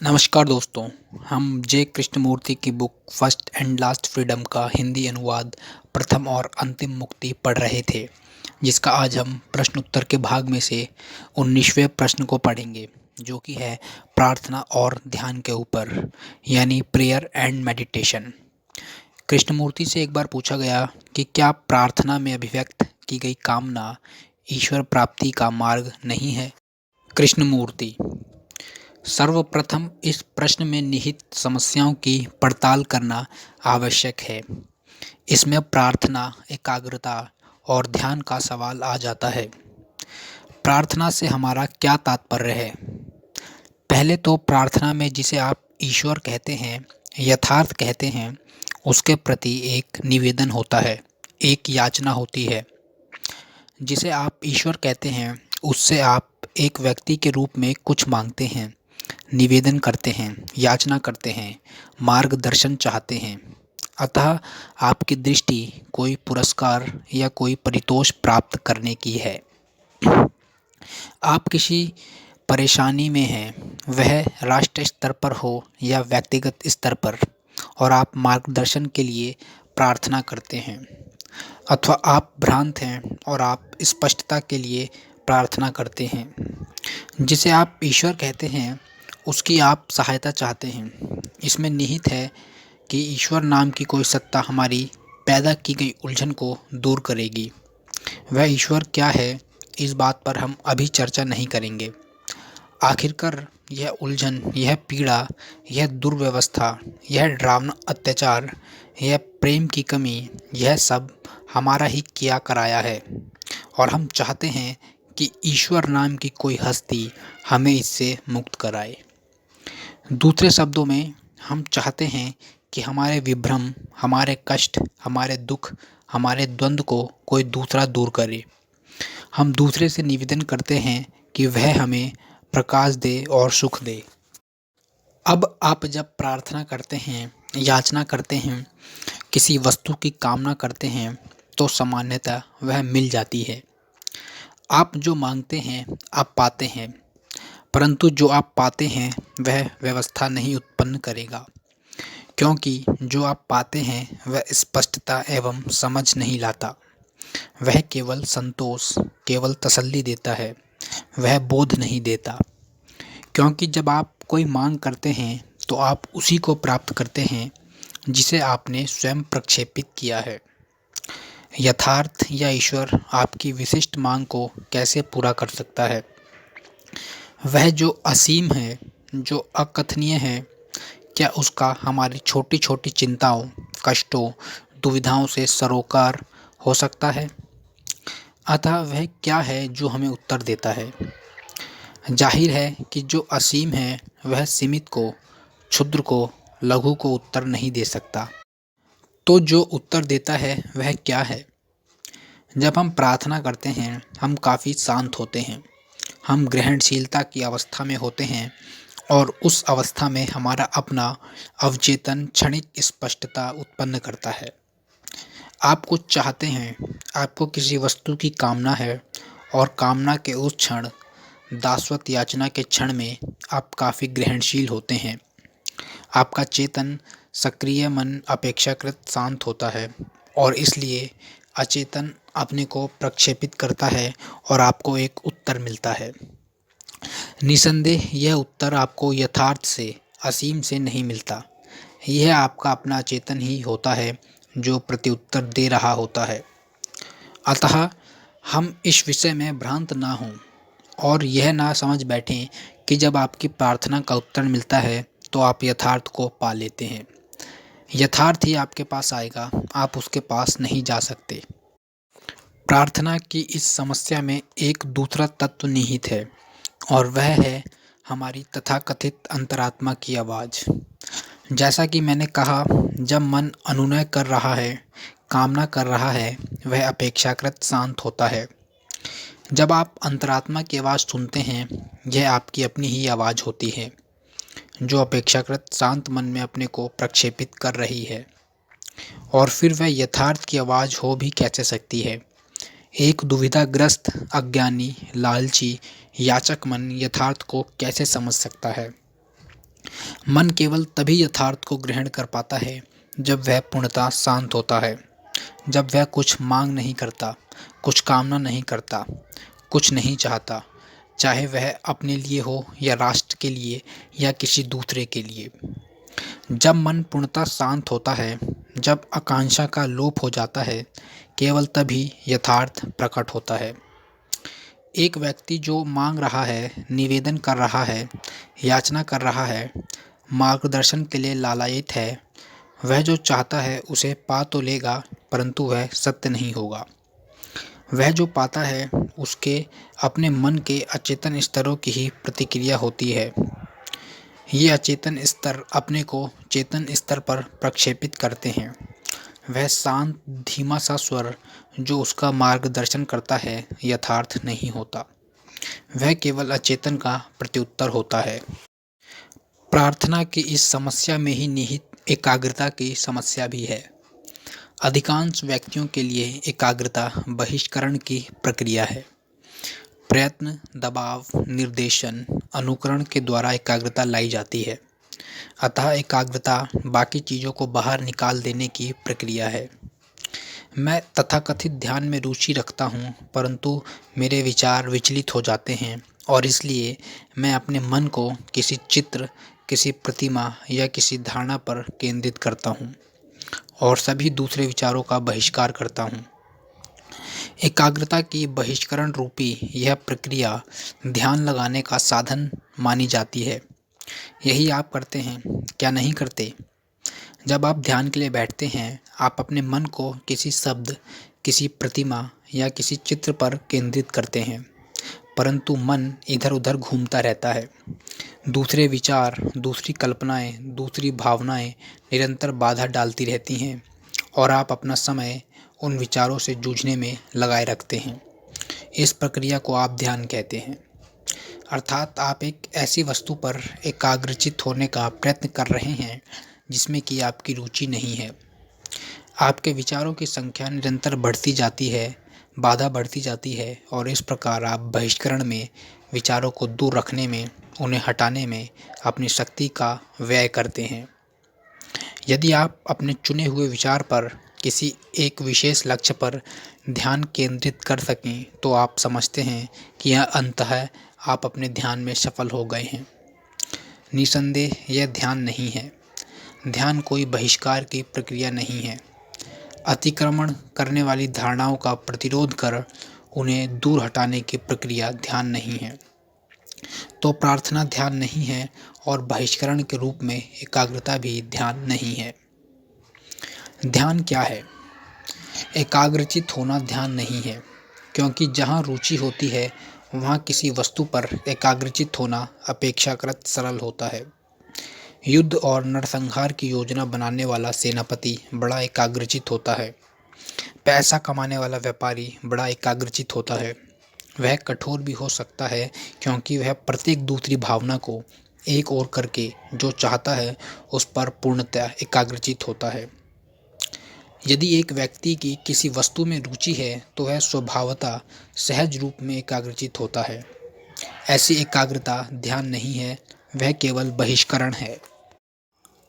नमस्कार दोस्तों। हम जे कृष्णमूर्ति की book first and last freedom का हिंदी अनुवाद प्रथम और अंतिम मुक्ति पढ़ रहे थे, जिसका आज हम प्रश्न उत्तर के भाग में से 19वें प्रश्न को पढ़ेंगे, जो कि है प्रार्थना और ध्यान के ऊपर, यानी प्रेयर एंड मेडिटेशन। कृष्णमूर्ति से एक बार पूछा गया कि क्या प्रार्थना में अभिव्यक्त की गई कामना ईश्वर प्राप्ति का मार्ग नहीं है। कृष्णमूर्ति: सर्वप्रथम इस प्रश्न में निहित समस्याओं की पड़ताल करना आवश्यक है। इसमें प्रार्थना, एकाग्रता और ध्यान का सवाल आ जाता है। प्रार्थना से हमारा क्या तात्पर्य है? पहले तो प्रार्थना में जिसे आप ईश्वर कहते हैं, यथार्थ कहते हैं, उसके प्रति एक निवेदन होता है, एक याचना होती है। जिसे आप ईश्वर कहते हैं, उससे आप एक व्यक्ति के रूप में कुछ मांगते हैं, निवेदन करते हैं, याचना करते हैं, मार्गदर्शन चाहते हैं। अतः आपकी दृष्टि कोई पुरस्कार या कोई परितोष प्राप्त करने की है। आप किसी परेशानी में हैं, वह राष्ट्र स्तर पर हो या व्यक्तिगत स्तर पर, और आप मार्गदर्शन के लिए प्रार्थना करते हैं। अथवा आप भ्रांत हैं और आप स्पष्टता के लिए प्रार्थना करते हैं। जिसे आप ईश्वर कहते हैं, उसकी आप सहायता चाहते हैं। इसमें निहित है कि ईश्वर नाम की कोई सत्ता हमारी पैदा की गई उलझन को दूर करेगी। वह ईश्वर क्या है, इस बात पर हम अभी चर्चा नहीं करेंगे। आखिरकार यह उलझन, यह पीड़ा, यह दुर्व्यवस्था, यह डरावना अत्याचार, यह प्रेम की कमी, यह सब हमारा ही किया कराया है, और हम चाहते हैं कि ईश्वर नाम की कोई हस्ती हमें इससे मुक्त कराए। दूसरे शब्दों में, हम चाहते हैं कि हमारे विभ्रम, हमारे कष्ट, हमारे दुख, हमारे द्वंद्व को कोई दूसरा दूर करे। हम दूसरे से निवेदन करते हैं कि वह हमें प्रकाश दे और सुख दे। अब आप जब प्रार्थना करते हैं, याचना करते हैं, किसी वस्तु की कामना करते हैं, तो सामान्यतः वह मिल जाती है। आप जो मांगते हैं, आप पाते हैं, परंतु जो आप पाते हैं वह व्यवस्था नहीं उत्पन्न करेगा, क्योंकि जो आप पाते हैं वह स्पष्टता एवं समझ नहीं लाता। वह केवल संतोष, केवल तसल्ली देता है, वह बोध नहीं देता। क्योंकि जब आप कोई मांग करते हैं तो आप उसी को प्राप्त करते हैं जिसे आपने स्वयं प्रक्षेपित किया है। यथार्थ या ईश्वर आपकी विशिष्ट मांग को कैसे पूरा कर सकता है? वह जो असीम है, जो अकथनीय है, क्या उसका हमारी छोटी छोटी चिंताओं, कष्टों, दुविधाओं से सरोकार हो सकता है? अतः वह क्या है जो हमें उत्तर देता है? जाहिर है कि जो असीम है वह सीमित को, क्षुद्र को, लघु को उत्तर नहीं दे सकता। तो जो उत्तर देता है वह क्या है? जब हम प्रार्थना करते हैं, हम काफ़ी शांत होते हैं, हम ग्रहणशीलता की अवस्था में होते हैं, और उस अवस्था में हमारा अपना अवचेतन क्षणिक स्पष्टता उत्पन्न करता है। आप कुछ चाहते हैं, आपको किसी वस्तु की कामना है, और कामना के उस क्षण, दासवत याचना के क्षण में आप काफ़ी ग्रहणशील होते हैं। आपका चेतन सक्रिय मन अपेक्षाकृत शांत होता है, और इसलिए अचेतन अपने को प्रक्षेपित करता है और आपको एक उत्तर मिलता है। निसंदेह यह उत्तर आपको यथार्थ से, असीम से नहीं मिलता। यह आपका अपना अचेतन ही होता है जो प्रत्युत्तर दे रहा होता है। अतः हम इस विषय में भ्रांत ना हों और यह ना समझ बैठें कि जब आपकी प्रार्थना का उत्तर मिलता है तो आप यथार्थ को पा लेते हैं। यथार्थ ही आपके पास आएगा, आप उसके पास नहीं जा सकते। प्रार्थना की इस समस्या में एक दूसरा तत्व निहित है, और वह है हमारी तथाकथित अंतरात्मा की आवाज़। जैसा कि मैंने कहा, जब मन अनुनय कर रहा है, कामना कर रहा है, वह अपेक्षाकृत शांत होता है। जब आप अंतरात्मा की आवाज़ सुनते हैं, यह आपकी अपनी ही आवाज़ होती है, जो अपेक्षाकृत शांत मन में अपने को प्रक्षेपित कर रही है। और फिर वह यथार्थ की आवाज़ हो भी कैसे सकती है? एक दुविधाग्रस्त, अज्ञानी, लालची, याचक मन यथार्थ को कैसे समझ सकता है? मन केवल तभी यथार्थ को ग्रहण कर पाता है जब वह पूर्णतः शांत होता है, जब वह कुछ मांग नहीं करता, कुछ कामना नहीं करता, कुछ नहीं चाहता, चाहे वह अपने लिए हो या राष्ट्र के लिए या किसी दूसरे के लिए। जब मन पूर्णतः शांत होता है, जब आकांक्षा का लोप हो जाता है, केवल तभी यथार्थ प्रकट होता है। एक व्यक्ति जो मांग रहा है, निवेदन कर रहा है, याचना कर रहा है, मार्गदर्शन के लिए लालायित है, वह जो चाहता है उसे पा तो लेगा, परंतु वह सत्य नहीं होगा। वह जो पाता है उसके अपने मन के अचेतन स्तरों की ही प्रतिक्रिया होती है। ये अचेतन स्तर अपने को चेतन स्तर पर प्रक्षेपित करते हैं। वह शांत धीमा सा स्वर जो उसका मार्गदर्शन करता है यथार्थ नहीं होता, वह केवल अचेतन का प्रत्युत्तर होता है। प्रार्थना की इस समस्या में ही निहित एकाग्रता की समस्या भी है। अधिकांश व्यक्तियों के लिए एकाग्रता बहिष्करण की प्रक्रिया है। प्रयत्न, दबाव, निर्देशन, अनुकरण के द्वारा एकाग्रता लाई जाती है। अतः एकाग्रता बाकी चीज़ों को बाहर निकाल देने की प्रक्रिया है। मैं तथाकथित ध्यान में रुचि रखता हूँ, परंतु मेरे विचार विचलित हो जाते हैं और इसलिए मैं अपने मन को किसी चित्र, किसी प्रतिमा या किसी धारणा पर केंद्रित करता हूँ और सभी दूसरे विचारों का बहिष्कार करता हूँ। एकाग्रता की बहिष्करण रूपी यह प्रक्रिया ध्यान लगाने का साधन मानी जाती है। यही आप करते हैं, क्या नहीं करते? जब आप ध्यान के लिए बैठते हैं, आप अपने मन को किसी शब्द, किसी प्रतिमा या किसी चित्र पर केंद्रित करते हैं, परंतु मन इधर उधर घूमता रहता है। दूसरे विचार, दूसरी कल्पनाएं, दूसरी भावनाएं निरंतर बाधा डालती रहती हैं और आप अपना समय उन विचारों से जूझने में लगाए रखते हैं। इस प्रक्रिया को आप ध्यान कहते हैं। अर्थात आप एक ऐसी वस्तु पर एकाग्रचित होने का प्रयत्न कर रहे हैं जिसमें कि आपकी रुचि नहीं है। आपके विचारों की संख्या निरंतर बढ़ती जाती है, बाधा बढ़ती जाती है और इस प्रकार आप बहिष्करण में, विचारों को दूर रखने में, उन्हें हटाने में अपनी शक्ति का व्यय करते हैं। यदि आप अपने चुने हुए विचार पर किसी एक विशेष लक्ष्य पर ध्यान केंद्रित कर सकें तो आप समझते हैं कि यह अंततः आप अपने ध्यान में सफल हो गए हैं। निसंदेह यह ध्यान नहीं है। ध्यान कोई बहिष्कार की प्रक्रिया नहीं है। अतिक्रमण करने वाली धारणाओं का प्रतिरोध कर उन्हें दूर हटाने की प्रक्रिया ध्यान नहीं है। तो प्रार्थना ध्यान नहीं है और बहिष्करण के रूप में एकाग्रता भी ध्यान नहीं है। ध्यान क्या है? एकाग्रचित होना ध्यान नहीं है, क्योंकि जहाँ रुचि होती है वहाँ किसी वस्तु पर एकाग्रचित होना अपेक्षाकृत सरल होता है। युद्ध और नरसंहार की योजना बनाने वाला सेनापति बड़ा एकाग्रचित होता है। पैसा कमाने वाला व्यापारी बड़ा एकाग्रचित होता है। वह कठोर भी हो सकता है क्योंकि वह प्रत्येक दूसरी भावना को एक ओर करके जो चाहता है उस पर पूर्णतः एकाग्रचित होता है। यदि एक व्यक्ति की किसी वस्तु में रुचि है तो वह स्वभावतः सहज रूप में एकाग्रचित होता है। ऐसी एकाग्रता ध्यान नहीं है, वह केवल बहिष्करण है।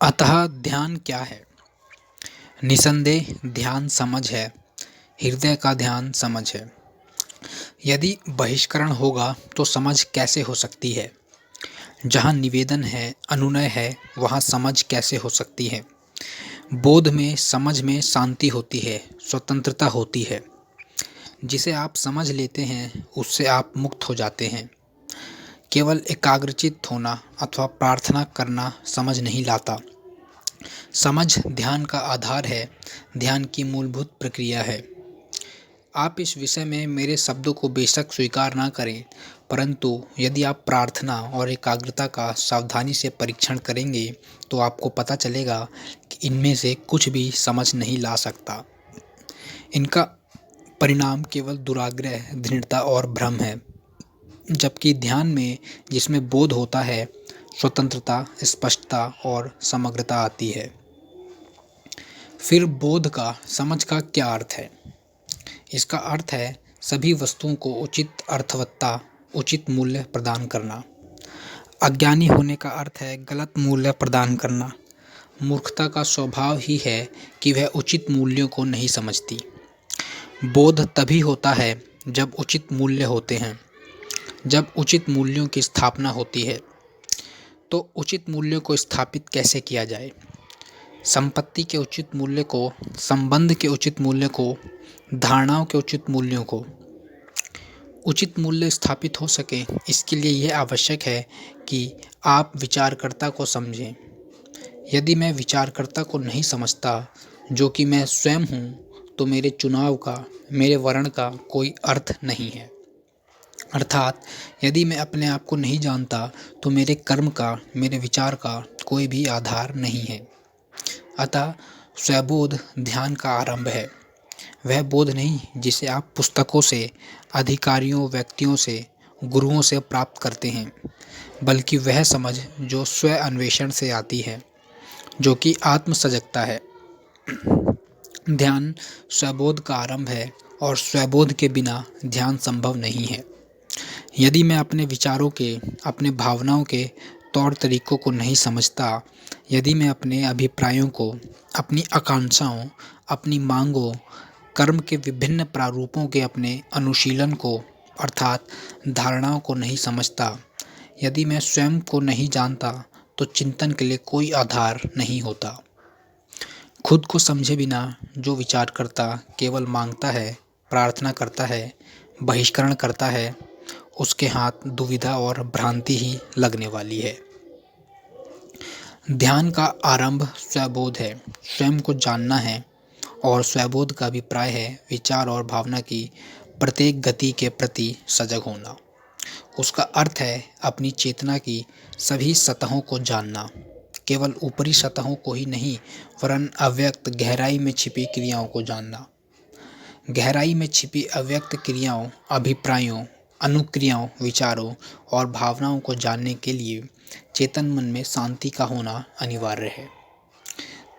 अतः ध्यान क्या है? निसंदेह ध्यान समझ है। हृदय का ध्यान समझ है। यदि बहिष्करण होगा तो समझ कैसे हो सकती है? जहाँ निवेदन है, अनुनय है, वहाँ समझ कैसे हो सकती है? बोध में, समझ में शांति होती है, स्वतंत्रता होती है। जिसे आप समझ लेते हैं उससे आप मुक्त हो जाते हैं। केवल एकाग्रचित होना अथवा प्रार्थना करना समझ नहीं लाता। समझ ध्यान का आधार है, ध्यान की मूलभूत प्रक्रिया है। आप इस विषय में मेरे शब्दों को बेशक स्वीकार ना करें, परंतु यदि आप प्रार्थना और एकाग्रता का सावधानी से परीक्षण करेंगे तो आपको पता चलेगा कि इनमें से कुछ भी समझ नहीं ला सकता। इनका परिणाम केवल दुराग्रह, दृढ़ता और भ्रम है। जबकि ध्यान में, जिसमें बोध होता है, स्वतंत्रता, स्पष्टता और समग्रता आती है। फिर बोध का, समझ का क्या अर्थ है? इसका अर्थ है सभी वस्तुओं को उचित अर्थवत्ता, उचित मूल्य प्रदान करना। अज्ञानी होने का अर्थ है गलत मूल्य प्रदान करना। मूर्खता का स्वभाव ही है कि वह उचित मूल्यों को नहीं समझती। बोध तभी होता है जब उचित मूल्य होते हैं, जब उचित मूल्यों की स्थापना होती है। तो उचित मूल्यों को स्थापित कैसे किया जाए? संपत्ति के उचित मूल्य को, संबंध के उचित मूल्य को, धारणाओं के उचित मूल्यों को उचित मूल्य स्थापित हो सके, इसके लिए यह आवश्यक है कि आप विचारकर्ता को समझें। यदि मैं विचारकर्ता को नहीं समझता, जो कि मैं स्वयं हूँ, तो मेरे चुनाव का, मेरे वर्ण का कोई अर्थ नहीं है। अर्थात यदि मैं अपने आप को नहीं जानता, तो मेरे कर्म का, मेरे विचार का कोई भी आधार नहीं है। अतः स्वबोध ध्यान का आरंभ है। वह बोध नहीं जिसे आप पुस्तकों से, अधिकारियों, व्यक्तियों से, गुरुओं से प्राप्त करते हैं, बल्कि वह समझ जो स्व अन्वेषण से आती है, जो कि आत्म सजगता है। ध्यान स्वबोध का आरंभ है और स्वबोध के बिना ध्यान संभव नहीं है। यदि मैं अपने विचारों के, अपने भावनाओं के तौर तरीकों को नहीं समझता, यदि मैं अपने अभिप्रायों को, अपनी आकांक्षाओं, अपनी मांगों, कर्म के विभिन्न प्रारूपों के अपने अनुशीलन को अर्थात धारणाओं को नहीं समझता, यदि मैं स्वयं को नहीं जानता, तो चिंतन के लिए कोई आधार नहीं होता। खुद को समझे बिना जो विचार करता केवल मांगता है, प्रार्थना करता है, बहिष्करण करता है, उसके हाथ दुविधा और भ्रांति ही लगने वाली है। ध्यान का आरंभ स्वबोध है, स्वयं को जानना है, और स्वबोध का अभिप्राय है विचार और भावना की प्रत्येक गति के प्रति सजग होना। उसका अर्थ है अपनी चेतना की सभी सतहों को जानना, केवल ऊपरी सतहों को ही नहीं, वरन अव्यक्त गहराई में छिपी क्रियाओं को जानना। गहराई में छिपी अव्यक्त क्रियाओं, अभिप्रायों, अनुक्रियाओं, विचारों और भावनाओं को जानने के लिए चेतन मन में शांति का होना अनिवार्य है।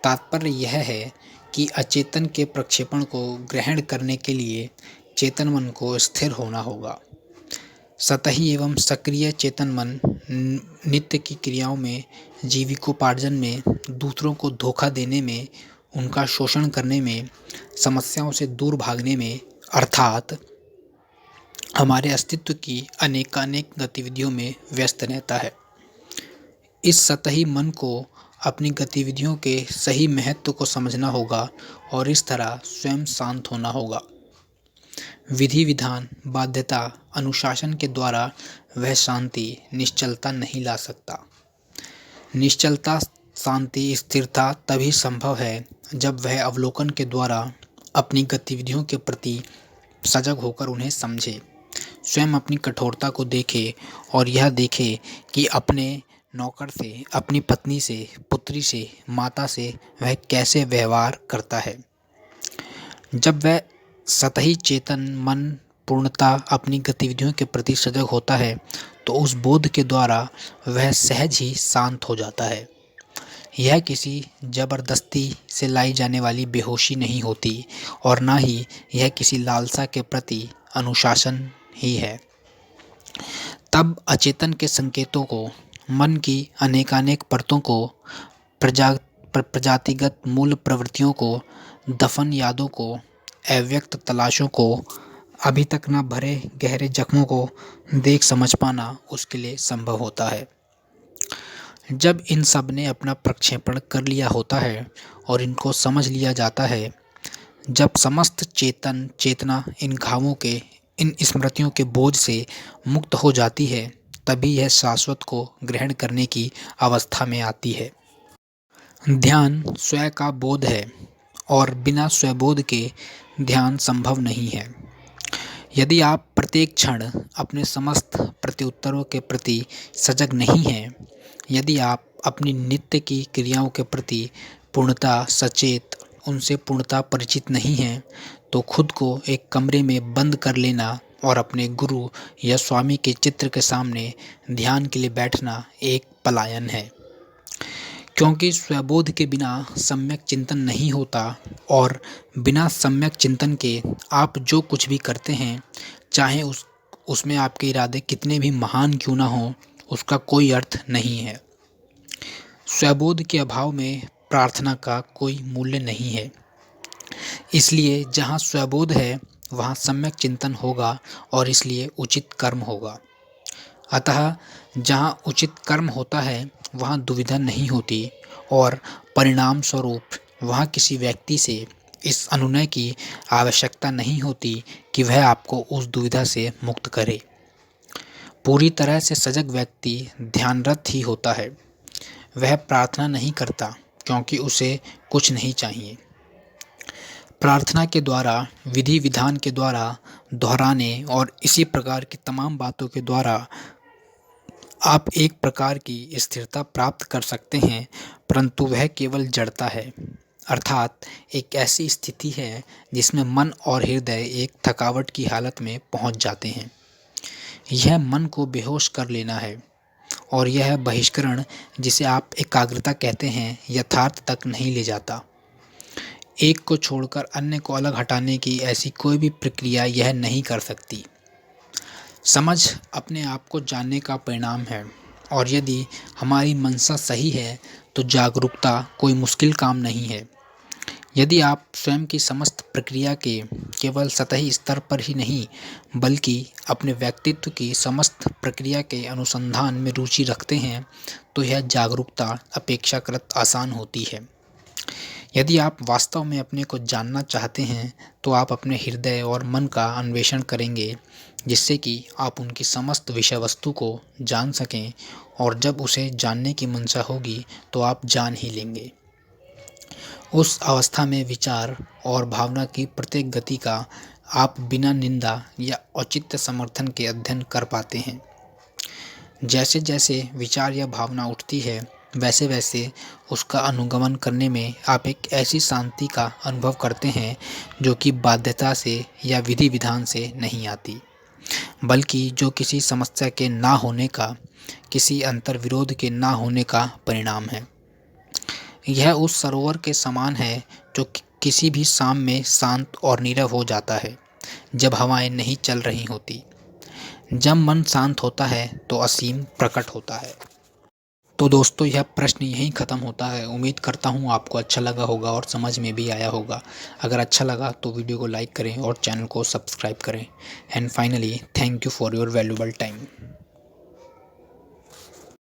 तात्पर्य यह है कि अचेतन के प्रक्षेपण को ग्रहण करने के लिए चेतन मन को स्थिर होना होगा। सतही एवं सक्रिय चेतन मन नित्य की क्रियाओं में, जीविकोपार्जन में, दूसरों को धोखा देने में, उनका शोषण करने में, समस्याओं से दूर भागने में, अर्थात हमारे अस्तित्व की अनेकानेक गतिविधियों में व्यस्त रहता है। इस सतही मन को अपनी गतिविधियों के सही महत्व को समझना होगा और इस तरह स्वयं शांत होना होगा। विधि विधान, बाध्यता, अनुशासन के द्वारा वह शांति, निश्चलता नहीं ला सकता। निश्चलता, शांति, स्थिरता तभी संभव है जब वह अवलोकन के द्वारा अपनी गतिविधियों के प्रति सजग होकर उन्हें समझे, स्वयं अपनी कठोरता को देखे और यह देखे कि अपने नौकर से, अपनी पत्नी से, पुत्री से, माता से वह कैसे व्यवहार करता है। जब वह सतही चेतन मन पूर्णतः अपनी गतिविधियों के प्रति सजग होता है, तो उस बोध के द्वारा वह सहज ही शांत हो जाता है। यह किसी जबरदस्ती से लाई जाने वाली बेहोशी नहीं होती और ना ही यह किसी लालसा के प्रति अनुशासन ही है। तब अचेतन के संकेतों को, मन की अनेकानेक परतों को, प्रजातिगत मूल प्रवृत्तियों को, दफन यादों को, अव्यक्त तलाशों को, अभी तक न भरे गहरे जख्मों को देख समझ पाना उसके लिए संभव होता है। जब इन सब ने अपना प्रक्षेपण कर लिया होता है और इनको समझ लिया जाता है, जब समस्त चेतना इन घावों के, इन स्मृतियों के बोझ से मुक्त हो जाती है, तभी यह शाश्वत को ग्रहण करने की अवस्था में आती है। ध्यान स्वयं का बोध है और बिना स्वबोध के ध्यान संभव नहीं है। यदि आप प्रत्येक क्षण अपने समस्त प्रत्युत्तरों के प्रति सजग नहीं हैं, यदि आप अपनी नित्य की क्रियाओं के प्रति पूर्णतः सचेत, उनसे पूर्णतः परिचित नहीं हैं, तो खुद को एक कमरे में बंद कर लेना और अपने गुरु या स्वामी के चित्र के सामने ध्यान के लिए बैठना एक पलायन है। क्योंकि स्वबोध के बिना सम्यक चिंतन नहीं होता और बिना सम्यक चिंतन के आप जो कुछ भी करते हैं, चाहे उसमें आपके इरादे कितने भी महान क्यों ना हों, उसका कोई अर्थ नहीं है। स्वबोध के अभाव में प्रार्थना का कोई मूल्य नहीं है। इसलिए जहाँ स्वबोध है वहाँ सम्यक चिंतन होगा और इसलिए उचित कर्म होगा। अतः जहाँ उचित कर्म होता है वहाँ दुविधा नहीं होती और परिणाम स्वरूप वहाँ किसी व्यक्ति से इस अनुनय की आवश्यकता नहीं होती कि वह आपको उस दुविधा से मुक्त करे। पूरी तरह से सजग व्यक्ति ध्यानरत ही होता है। वह प्रार्थना नहीं करता क्योंकि उसे कुछ नहीं चाहिए। प्रार्थना के द्वारा, विधि विधान के द्वारा, दोहराने और इसी प्रकार की तमाम बातों के द्वारा आप एक प्रकार की स्थिरता प्राप्त कर सकते हैं, परंतु वह केवल जड़ता है। अर्थात एक ऐसी स्थिति है जिसमें मन और हृदय एक थकावट की हालत में पहुंच जाते हैं। यह मन को बेहोश कर लेना है और यह बहिष्करण, जिसे आप एकाग्रता कहते हैं, यथार्थ तक नहीं ले जाता। एक को छोड़कर अन्य को अलग हटाने की ऐसी कोई भी प्रक्रिया यह नहीं कर सकती। समझ अपने आप को जानने का परिणाम है और यदि हमारी मंशा सही है तो जागरूकता कोई मुश्किल काम नहीं है। यदि आप स्वयं की समस्त प्रक्रिया के केवल सतही स्तर पर ही नहीं बल्कि अपने व्यक्तित्व की समस्त प्रक्रिया के अनुसंधान में रुचि रखते हैं तो यह जागरूकता अपेक्षाकृत आसान होती है। यदि आप वास्तव में अपने को जानना चाहते हैं तो आप अपने हृदय और मन का अन्वेषण करेंगे, जिससे कि आप उनकी समस्त विषय वस्तु को जान सकें और जब उसे जानने की मंशा होगी तो आप जान ही लेंगे। उस अवस्था में विचार और भावना की प्रत्येक गति का आप बिना निंदा या औचित्य समर्थन के अध्ययन कर पाते हैं। जैसे जैसे विचार या भावना उठती है वैसे वैसे उसका अनुगमन करने में आप एक ऐसी शांति का अनुभव करते हैं जो कि बाध्यता से या विधि विधान से नहीं आती, बल्कि जो किसी समस्या के ना होने का, किसी अंतर्विरोध के ना होने का परिणाम है। यह उस सरोवर के समान है जो किसी भी शाम में शांत और नीरव हो जाता है जब हवाएं नहीं चल रही होती। जब मन शांत होता है तो असीम प्रकट होता है। तो दोस्तों, यह प्रश्न यहीं ख़त्म होता है। उम्मीद करता हूँ आपको अच्छा लगा होगा और समझ में भी आया होगा। अगर अच्छा लगा तो वीडियो को लाइक करें और चैनल को सब्सक्राइब करें। And finally, thank you for your valuable time.